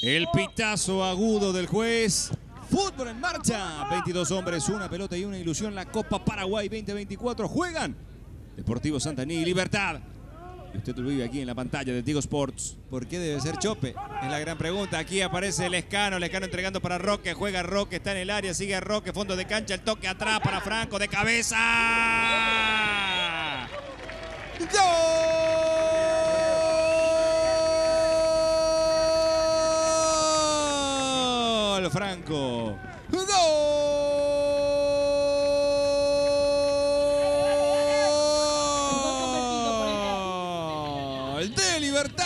El pitazo agudo del juez. Fútbol en marcha. 22 hombres, una pelota y una ilusión. La Copa Paraguay 2024 juegan Deportivo Santaní y Libertad. Y usted lo vive aquí en la pantalla de Tigo Sports. ¿Por qué debe ser Chope? Es la gran pregunta. Aquí aparece Lescano entregando para Roque. Juega Roque, está en el área, sigue Roque, fondo de cancha, el toque atrás para Franco, de cabeza. ¡Gol! Franco. ¡Gol! ¡De Libertad!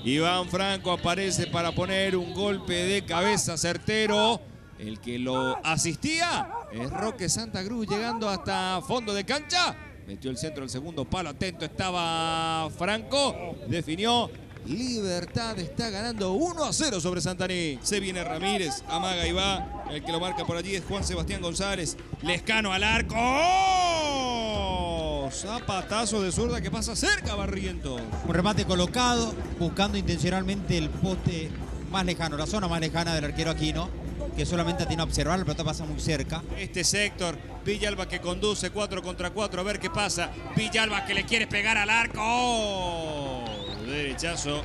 Iván Franco aparece para poner un golpe de cabeza certero. El que lo asistía es Roque Santa Cruz, llegando hasta fondo de cancha. Metió el centro del segundo palo, atento estaba Franco. Definió. Libertad está ganando 1-0 sobre Santaní. Se viene Ramírez, amaga y va. El que lo marca por allí es Juan Sebastián González. Lescano al arco. ¡Oh! Zapatazo de zurda que pasa cerca, Barrientos. Un remate colocado, buscando intencionalmente el poste más lejano, la zona más lejana del arquero Aquino, que solamente tiene a observar, la pelota pasa muy cerca. Este sector, Villalba que conduce 4 contra 4, a ver qué pasa. Villalba que le quiere pegar al arco. ¡Oh! Derechazo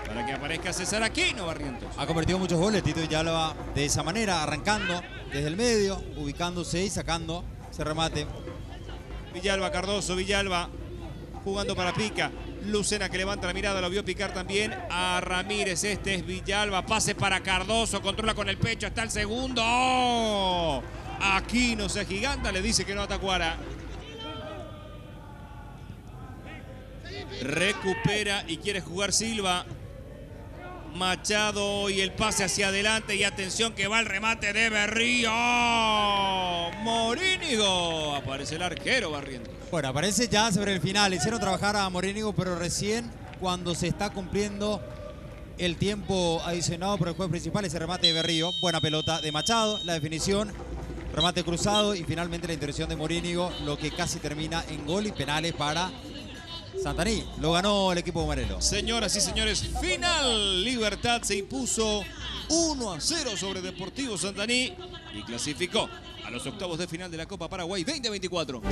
para que aparezca César Aquino, Barrientos. Ha convertido muchos goles Tito Villalba de esa manera, arrancando desde el medio, ubicándose y sacando ese remate. Villalba, Cardoso, Villalba jugando para Pica. Lucena que levanta la mirada, lo vio picar también a Ramírez. Este es Villalba, pase para Cardoso, controla con el pecho, está el segundo. ¡Oh! Aquino se agiganta, le dice que no a Tacuara. Recupera y quiere jugar Silva. Machado y el pase hacia adelante y atención que va el remate de Berrío. Morínigo. Aparece el arquero, Barrientos. Bueno, aparece ya sobre el final. Hicieron trabajar a Morínigo, pero recién cuando se está cumpliendo el tiempo adicionado por el juez principal, ese remate de Berrío. Buena pelota de Machado, la definición, remate cruzado y finalmente la intervención de Morínigo, lo que casi termina en gol y penales para Santaní. Lo ganó el equipo de Morelos. Señoras y señores, final. Libertad se impuso 1-0 sobre Deportivo Santaní y clasificó a los octavos de final de la Copa Paraguay 2024.